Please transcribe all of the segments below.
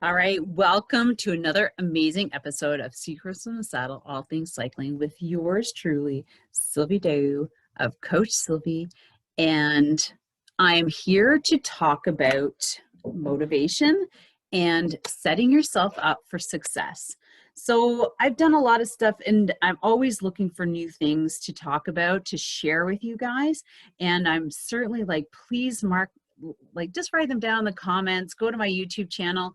All right, welcome to another amazing episode of Secrets in the Saddle, All Things Cycling with yours truly, Sylvie Daou of Coach Sylvie. And I'm here to talk about motivation and setting yourself up for success. So I've done a lot of stuff and I'm always looking for new things to talk about, to share with you guys. And I'm certainly please just write them down in the comments, go to my YouTube channel,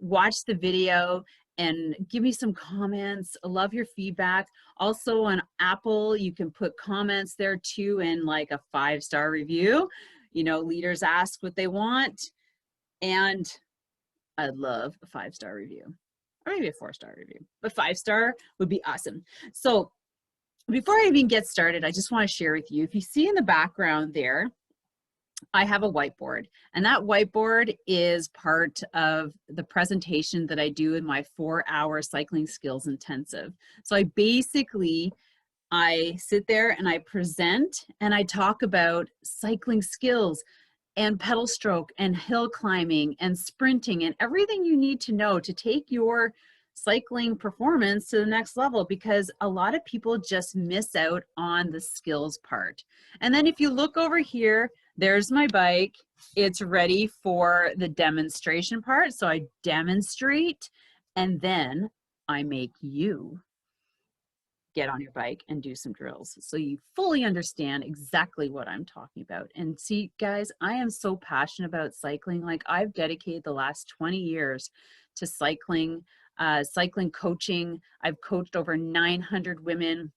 watch the video and give me some comments. I love your feedback. Also on Apple, you can put comments there too and like a 5-star review. You know, leaders ask what they want. And I'd love a 5-star review or maybe a 4-star review, but 5-star would be awesome. So before I even get started, I just want to share with you, if you see in the background there, I have a whiteboard, and that whiteboard is part of the presentation that I do in my 4-hour cycling skills intensive. So I sit there and I present and I talk about cycling skills and pedal stroke and hill climbing and sprinting and everything you need to know to take your cycling performance to the next level, because a lot of people just miss out on the skills part. And then if you look over here, there's my bike. It's ready for the demonstration part. So I demonstrate and then I make you get on your bike and do some drills so you fully understand exactly what I'm talking about. And see, guys, I am so passionate about cycling. Like, I've dedicated the last 20 years to cycling coaching. I've coached over 900 women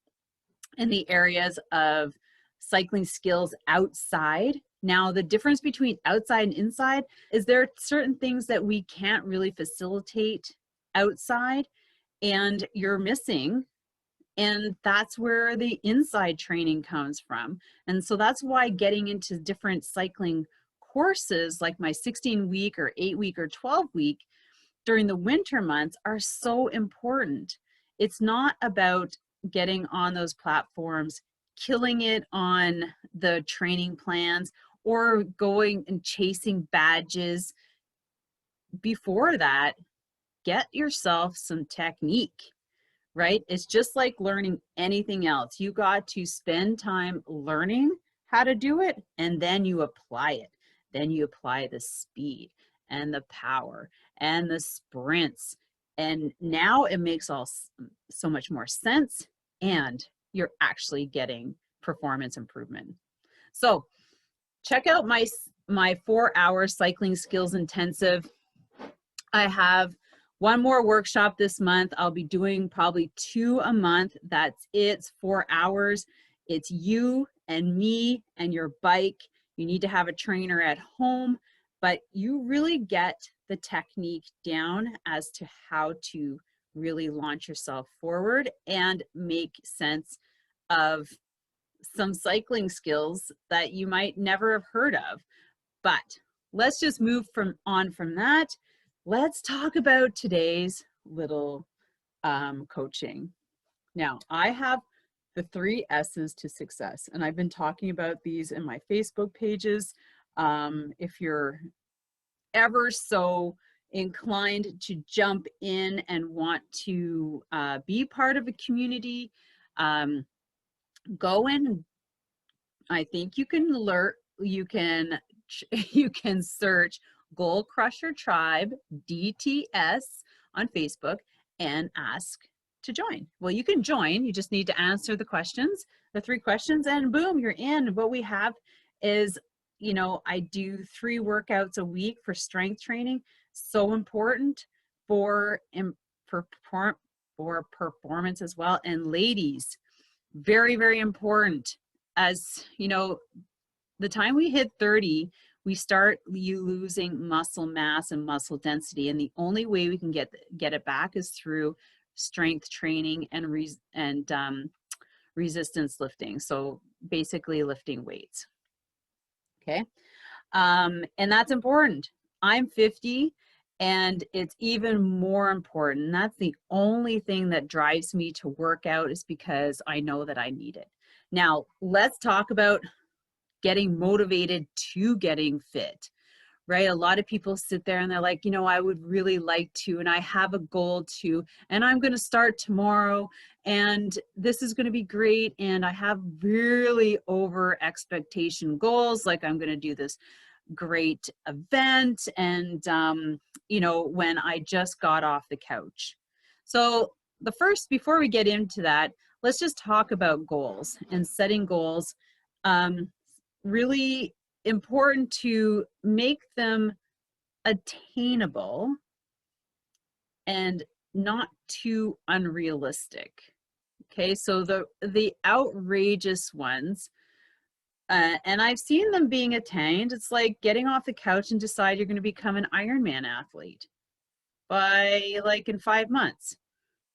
in the areas of cycling skills outside. Now, the difference between outside and inside is there are certain things that we can't really facilitate outside and you're missing. And that's where the inside training comes from. And so that's why getting into different cycling courses like my 16-week or 8-week or 12-week during the winter months are so important. It's not about getting on those platforms, killing it on the training plans, or going and chasing badges. Before that, get yourself some technique, right? It's just like learning anything else. You got to spend time learning how to do it, and then you apply it. Then you apply the speed and the power and the sprints. And now it makes so much more sense, and you're actually getting performance improvement. So check out my 4-hour cycling skills intensive. I have one more workshop this month. I'll be doing probably 2 a month. That's it. It's 4 hours. It's you and me and your bike. You need to have a trainer at home, but you really get the technique down as to how to really launch yourself forward and make sense of some cycling skills that you might never have heard of. But let's just move on from that. Let's talk about today's little coaching. Now, I have the 3 S's to success, and I've been talking about these in my Facebook pages. If you're ever so inclined to jump in and want to be part of a community, go in. I think you can search Goal Crusher Tribe DTS on Facebook and ask to join. Well, you can join. You just need to answer the questions, the 3 questions, and boom, you're in. What we have is, you know, I do 3 workouts a week for strength training. So important for performance as well. And ladies, very, very important. As you know, the time we hit 30, we start losing muscle mass and muscle density, and the only way we can get it back is through strength training and resistance lifting. So basically lifting weights. Okay, and that's important. I'm 50, and it's even more important. That's the only thing that drives me to work out, is because I know that I need it. Now, let's talk about getting motivated to getting fit, right? A lot of people sit there and they're like, you know, I would really like to, and I have a goal to, and I'm going to start tomorrow, and this is going to be great. And I have really over expectation goals, like I'm going to do this great event, and you know, when I just got off the couch. So the first, before we get into that, let's just talk about goals and setting goals. Really important to make them attainable and not too unrealistic. Okay, so the outrageous ones, and I've seen them being attained. It's like getting off the couch and decide you're going to become an Ironman athlete by like in 5 months.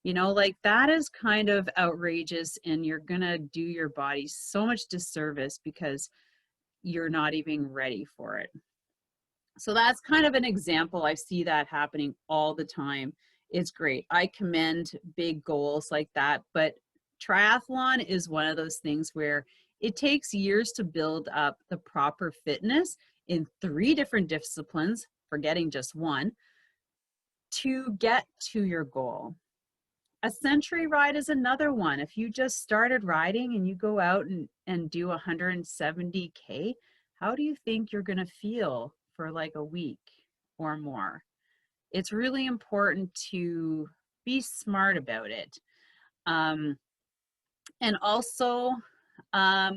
You know, like that is kind of outrageous, and you're going to do your body so much disservice because you're not even ready for it. So that's kind of an example. I see that happening all the time. It's great. I commend big goals like that, but triathlon is one of those things where it takes years to build up the proper fitness in 3 different disciplines, forgetting just one, to get to your goal. A century ride is another one. If you just started riding and you go out and do 170K, how do you think you're going to feel for like a week or more? It's really important to be smart about it. And also,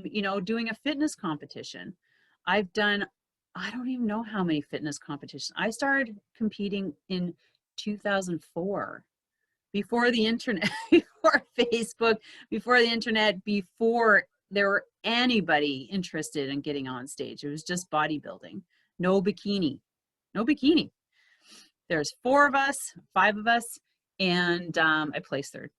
you know, doing a fitness competition. I've done, I don't even know how many fitness competitions. I started competing in 2004, before the internet, before Facebook, before the internet, before there were anybody interested in getting on stage. It was just bodybuilding, no bikini, no bikini. There's 4 of us, 5 of us, and I placed 3rd.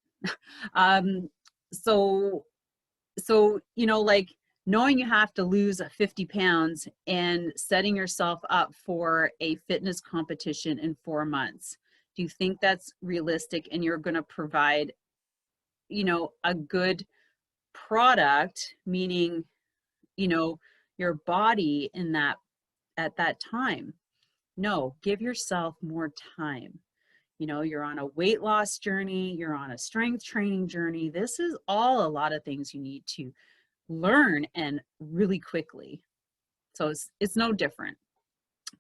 So, you know, like knowing you have to lose 50 pounds and setting yourself up for a fitness competition in 4 months. Do you think that's realistic, and you're going to provide, you know, a good product, meaning, you know, your body in that, at that time? No, give yourself more time. You know, you're on a weight loss journey, you're on a strength training journey. This is all a lot of things you need to learn, and really quickly. So it's no different.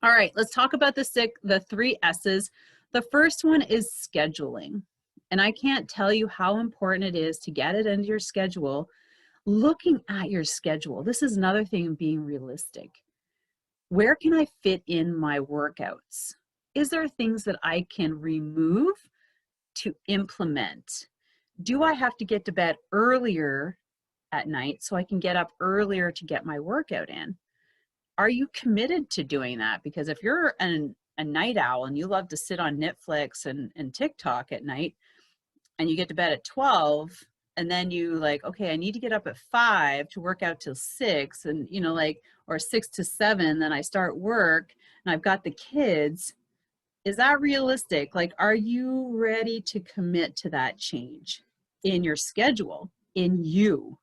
All right, let's talk about the 3 S's. The first one is scheduling. And I can't tell you how important it is to get it into your schedule. Looking at your schedule, this is another thing of being realistic. Where can I fit in my workouts? Is there things that I can remove to implement? Do I have to get to bed earlier at night so I can get up earlier to get my workout in? Are you committed to doing that? Because if you're a night owl and you love to sit on Netflix and TikTok at night, and you get to bed at 12, and then you like, okay, I need to get up at 5 to work out till 6, and you know, like, or 6 to 7, then I start work and I've got the kids. Is that realistic? Like, are you ready to commit to that change in your schedule, in you?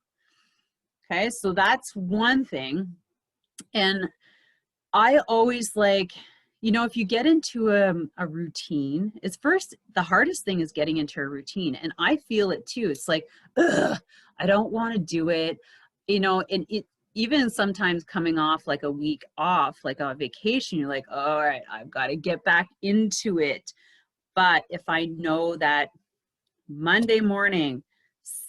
Okay, so that's one thing. And I always like, you know, if you get into a routine, it's first, the hardest thing is getting into a routine. And I feel it too. It's like, ugh, I don't want to do it. You know, and it, even sometimes coming off like a week off, like a vacation, you're like, all right, I've got to get back into it. But if I know that Monday morning,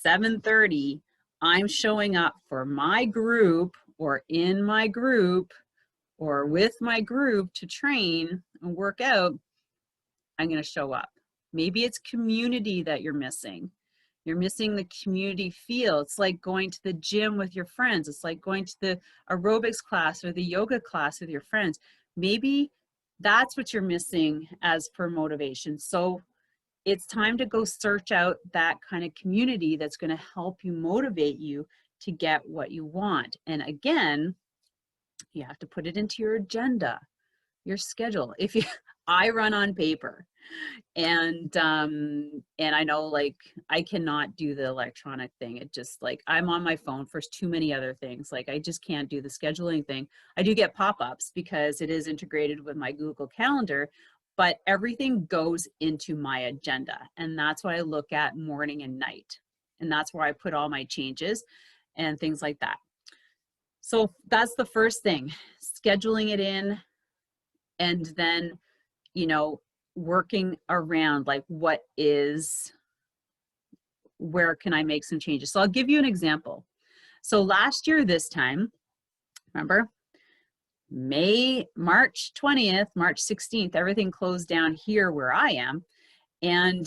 7:30, I'm showing up for my group or in my group or with my group to train and work out, I'm going to show up. Maybe it's community that you're missing. You're missing the community feel. It's like going to the gym with your friends. It's like going to the aerobics class or the yoga class with your friends. Maybe that's what you're missing as per motivation. So it's time to go search out that kind of community that's going to help you, motivate you to get what you want. And again, you have to put it into your agenda, your schedule. If you, I run on paper. And I know like I cannot do the electronic thing. It just like I'm on my phone for too many other things. Like I just can't do the scheduling thing. I do get pop-ups because it is integrated with my Google Calendar, but everything goes into my agenda. And that's what I look at morning and night. And that's where I put all my changes and things like that. So that's the first thing, scheduling it in, and then, you know, working around like where can I make some changes? So I'll give you an example. So last year, this time, remember, March 20th, March 16th, everything closed down here where I am. And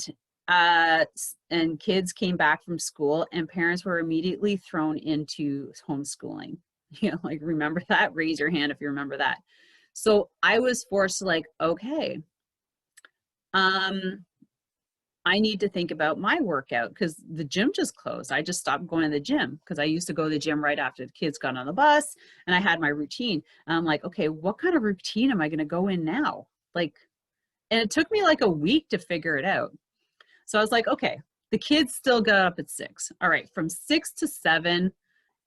kids came back from school and parents were immediately thrown into homeschooling. You know, like, remember that? Raise your hand if you remember that. So I was forced to like, okay, I need to think about my workout because the gym just closed. I just stopped going to the gym because I used to go to the gym right after the kids got on the bus and I had my routine. And I'm like, okay, what kind of routine am I going to go in now? Like, and it took me like a week to figure it out. So I was like, okay, the kids still got up at 6. All right, from 6 to 7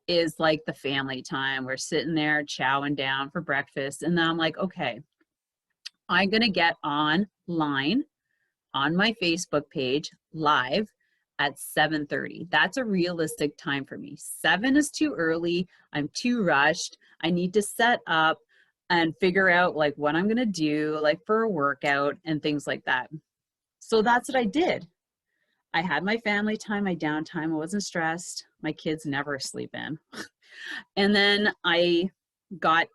is like the family time. We're sitting there chowing down for breakfast. And then I'm like, okay, I'm going to get online on my Facebook page live at 7:30. That's a realistic time for me. 7 is too early. I'm too rushed. I need to set up and figure out like what I'm going to do like for a workout and things like that. So that's what I did. I had my family time, my downtime. I wasn't stressed. My kids never sleep in. And then I got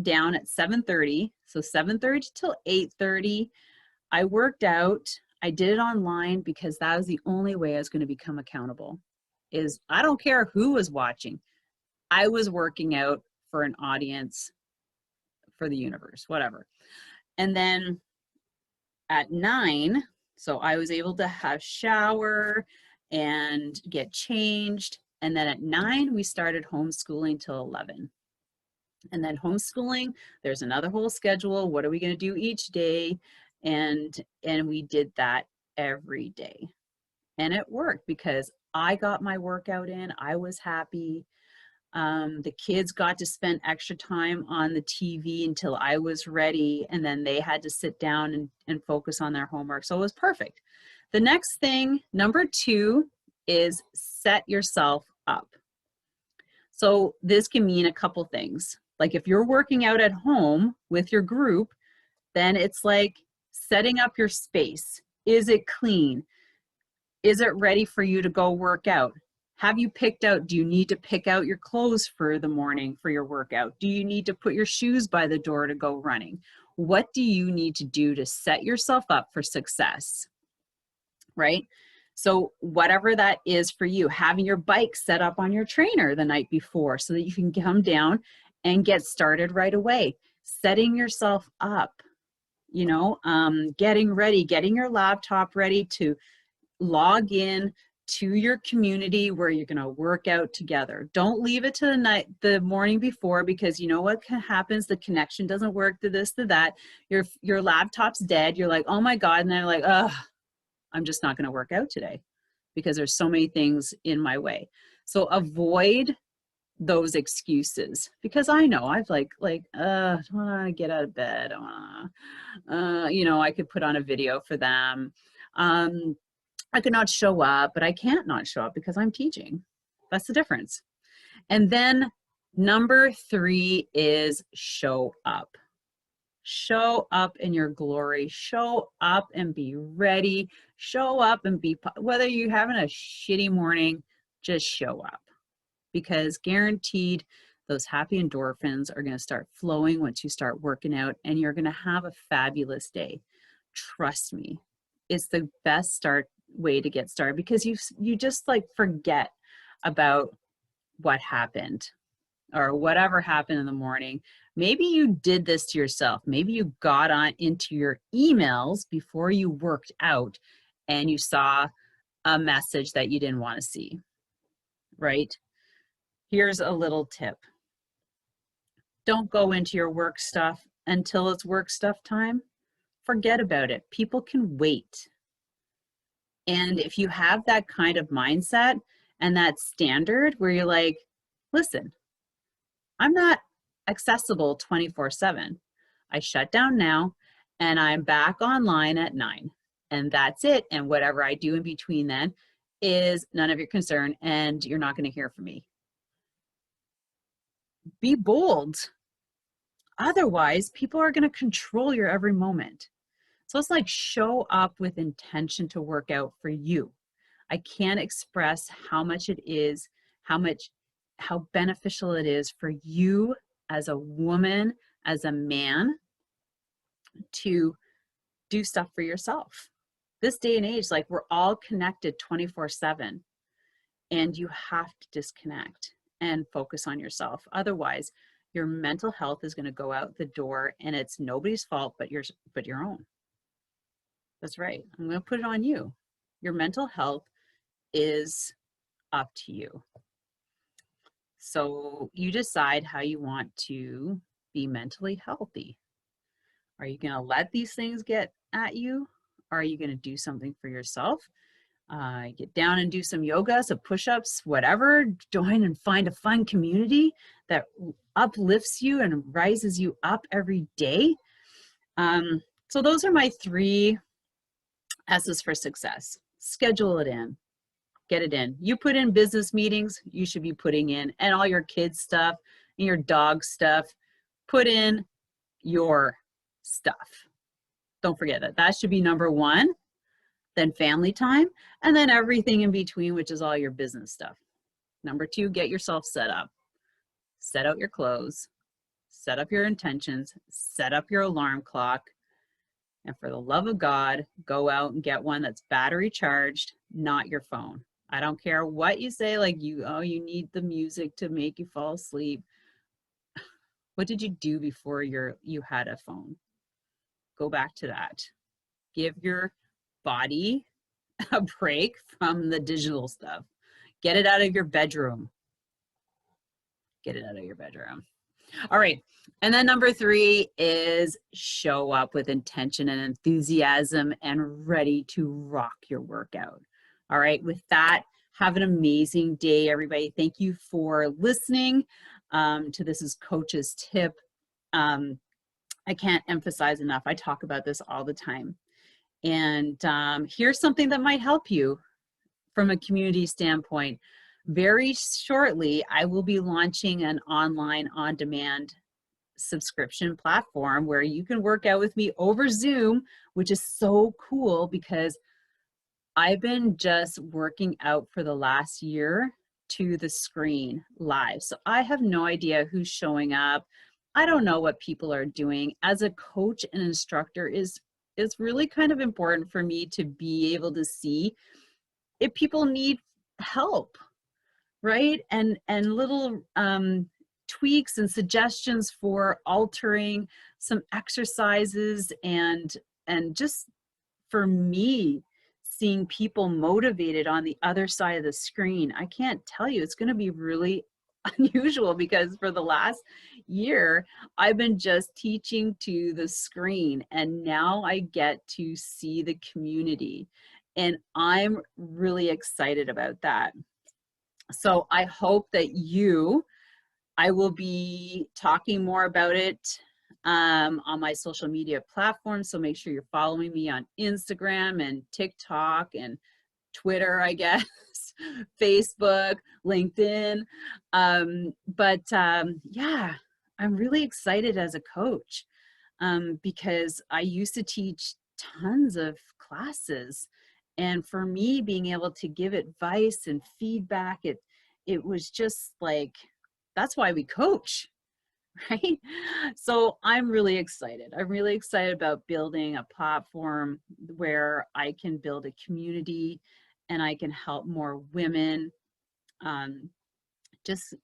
down at 7:30. So 7:30 till 8:30. I worked out. I did it online because that was the only way I was going to become accountable. Is I don't care who was watching. I was working out for an audience, for the universe, whatever. And then at 9, so I was able to have shower and get changed. And then at 9, we started homeschooling till 11. And then homeschooling, there's another whole schedule. What are we going to do each day? And we did that every day. And it worked because I got my workout in. I was happy. The kids got to spend extra time on the TV until I was ready. And then they had to sit down and focus on their homework. So it was perfect. The next thing, number 2, is set yourself up. So this can mean a couple things. Like if you're working out at home with your group, then it's like setting up your space. Is it clean? Is it ready for you to go work out? Have you picked out, do you need to pick out your clothes for the morning for your workout? Do you need to put your shoes by the door to go running? What do you need to do to set yourself up for success? Right? So whatever that is for you, having your bike set up on your trainer the night before so that you can come down and get started right away. Setting yourself up, you know, getting ready, getting your laptop ready to log in to your community where you're going to work out together. Don't leave it to the morning before, because you know what happens? The connection doesn't work, to this, to that. Your laptop's dead. You're like, oh my God. And then like, ugh, I'm just not going to work out today because there's so many things in my way. So avoid those excuses, because I know I've I don't want to get out of bed. I want to, you know, I could put on a video for them. I could not show up, but I can't not show up because I'm teaching. That's the difference. And then number 3 is show up. Show up in your glory. Show up and be ready. Show up and be, whether you're having a shitty morning, just show up. Because guaranteed those happy endorphins are going to start flowing once you start working out, and you're going to have a fabulous day. Trust me, it's the best way to get started, because you just like forget about what happened or whatever happened in the morning. Maybe you did this to yourself. Maybe you got on into your emails before you worked out and you saw a message that you didn't want to see, right? Here's a little tip. Don't go into your work stuff until it's work stuff time. forget about it. People can wait. And if you have that kind of mindset and that standard where you're like, listen, I'm not accessible 24/7. I shut down now and I'm back online at 9. And that's it. And whatever I do in between then is none of your concern and you're not going to hear from me. Be bold. Otherwise, people are going to control your every moment. So it's like show up with intention to work out for you. I can't express how much it is, how beneficial it is for you as a woman, as a man, to do stuff for yourself. This day and age, like we're all connected 24/7, and you have to disconnect and focus on yourself. Otherwise, your mental health is going to go out the door, and it's nobody's fault but your own. That's right. I'm going to put it on you. Your mental health is up to you. So you decide how you want to be mentally healthy. Are you going to let these things get at you? Or are you going to do something for yourself? Get down and do some yoga, some push-ups, whatever. Join and find a fun community that uplifts you and rises you up every day. So those are my 3 S's for success. Schedule it in. Get it in. You put in business meetings, you should be putting in, and all your kids' stuff and your dog stuff. Put in your stuff. Don't forget that. That should be number 1. Then family time, and then everything in between, which is all your business stuff. Number 2, get yourself set up. Set out your clothes, set up your intentions, set up your alarm clock, and for the love of God, go out and get one that's battery charged, not your phone. I don't care what you say, like you need the music to make you fall asleep. What did you do before you had a phone? Go back to that. Give your body a break from the digital stuff. Get it out of your bedroom. Get it out of your bedroom. All right. And then number 3 is show up with intention and enthusiasm and ready to rock your workout. All right. With that, have an amazing day, everybody. Thank you for listening to This is Coach's Tip. I can't emphasize enough. I talk about this all the time. And here's something that might help you from a community standpoint. Very shortly, I will be launching an online on-demand subscription platform where you can work out with me over Zoom, which is so cool because I've been just working out for the last year to the screen live. So I have no idea who's showing up. I don't know what people are doing. As a coach and instructor, it's really kind of important for me to be able to see if people need help, right? And little tweaks and suggestions for altering some exercises and just for me, seeing people motivated on the other side of the screen. I can't tell you, it's going to be really unusual because for the last year, I've been just teaching to the screen and now I get to see the community. And I'm really excited about that. So I hope that I will be talking more about it on my social media platforms. So make sure you're following me on Instagram and TikTok and Twitter, I guess, Facebook, LinkedIn. Yeah, I'm really excited as a coach because I used to teach tons of classes. And for me, being able to give advice and feedback, it was just like, that's why we coach, right? So I'm really excited. I'm really excited about building a platform where I can build a community and I can help more women just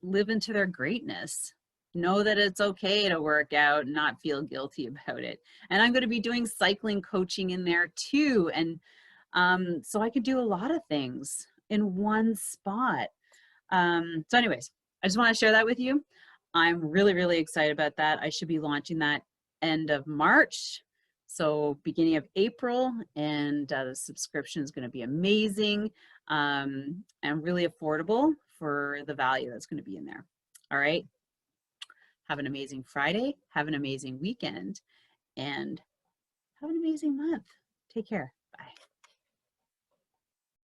live into their greatness. Know that it's okay to work out and not feel guilty about it. And I'm going to be doing cycling coaching in there too. And so I could do a lot of things in one spot. So anyways, I just want to share that with you. I'm really, really excited about that. I should be launching that end of March. So beginning of April, and the subscription is going to be amazing and really affordable for the value that's going to be in there. All right. Have an amazing Friday. Have an amazing weekend, and have an amazing month. Take care.